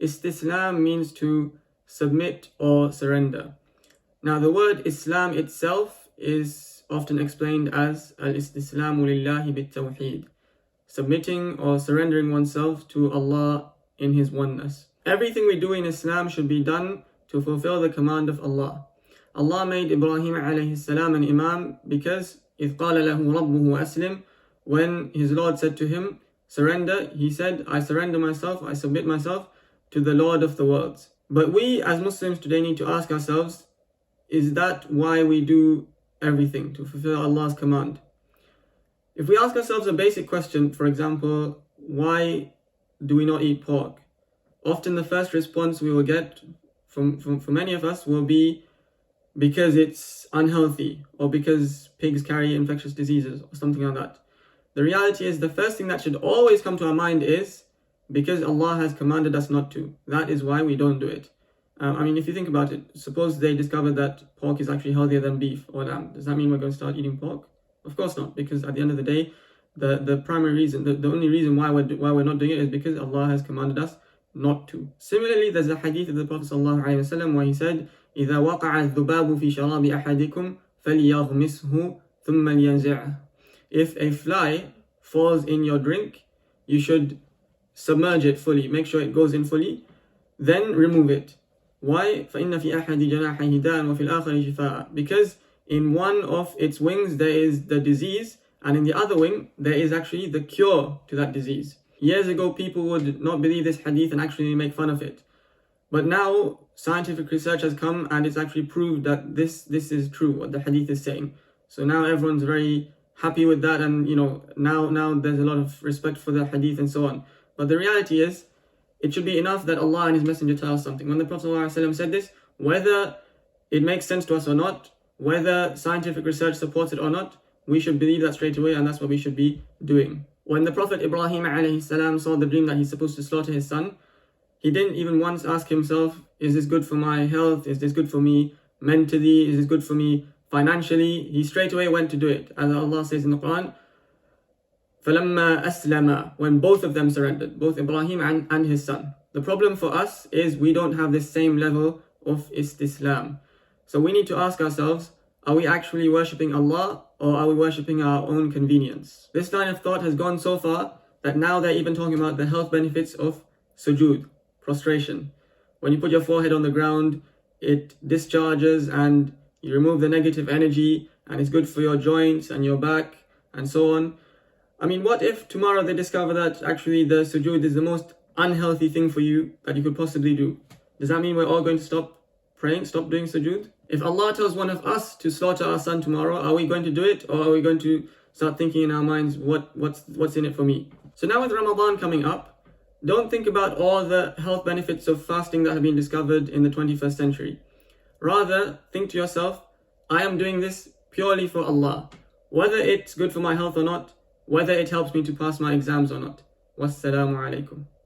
Istislam means to submit or surrender. Now the word Islam itself is often explained as al-istislamu lillahi bit-tawheed, submitting or surrendering oneself to Allah in His oneness. Everything we do in Islam should be done to fulfill the command of Allah. Allah made Ibrahim alayhi salam an imam because إِذْ قَالَ لَهُ رَبُّهُ أَسْلِمْ, when his Lord said to him, surrender, he said, I surrender myself, I submit myself to the Lord of the worlds. But we as Muslims today need to ask ourselves, is that why we do everything, to fulfill Allah's command? If we ask ourselves a basic question, for example, why do we not eat pork? Often the first response we will get from many of us will be because it's unhealthy, or because pigs carry infectious diseases, or something like that. The reality is, the first thing that should always come to our mind is because Allah has commanded us not to. That is why we don't do it. If you think about it, suppose they discover that pork is actually healthier than beef or lamb. Does that mean we're going to start eating pork? Of course not, because at the end of the day, the primary reason, the only reason why we're not doing it is because Allah has commanded us not to. Similarly, there's a hadith of the Prophet ﷺ where he said, إِذَا وَقَعَ الذُّبَابُ فِي شَرَابِ أَحَدِكُمْ فَلْيَغْمِسْهُ ثُمَّ لْيَنْزِعْهُ. If a fly falls in your drink, you should submerge it fully, make sure it goes in fully, then remove it. Why? فَإِنَّ فِي أَحَدِ جَنَاحَيْهِ دَاءً وَفِي الْآخَرِ شِفَاءً. Because in one of its wings there is the disease, and in the other wing there is actually the cure to that disease. Years ago, people would not believe this hadith and actually make fun of it. But now, scientific research has come and it's actually proved that this is true, what the hadith is saying. So now everyone's very happy with that, and now there's a lot of respect for the hadith and so on. But the reality is, it should be enough that Allah and His Messenger tell us something. When the Prophet ﷺ said this, whether it makes sense to us or not, whether scientific research supports it or not, we should believe that straight away, and that's what we should be doing. When the Prophet Ibrahim alayhi salam saw the dream that he's supposed to slaughter his son, he didn't even once ask himself, is this good for my health? Is this good for me mentally? Is this good for me financially? He straight away went to do it. As Allah says in the Quran, فَلَمَّا أَسْلَمَا, when both of them surrendered, both Ibrahim and his son. The problem for us is we don't have this same level of istislam. So we need to ask ourselves, are we actually worshipping Allah, or are we worshipping our own convenience? This line of thought has gone so far that now they're even talking about the health benefits of sujood, prostration. When you put your forehead on the ground, it discharges and you remove the negative energy, and it's good for your joints and your back and so on. What if tomorrow they discover that actually the sujood is the most unhealthy thing for you that you could possibly do? Does that mean we're all going to stop praying, stop doing sujood? If Allah tells one of us to slaughter our son tomorrow, are we going to do it, or are we going to start thinking in our minds, what's in it for me? So now with Ramadan coming up, don't think about all the health benefits of fasting that have been discovered in the 21st century. Rather, think to yourself, I am doing this purely for Allah. Whether it's good for my health or not, whether it helps me to pass my exams or not. Wassalamu alaikum.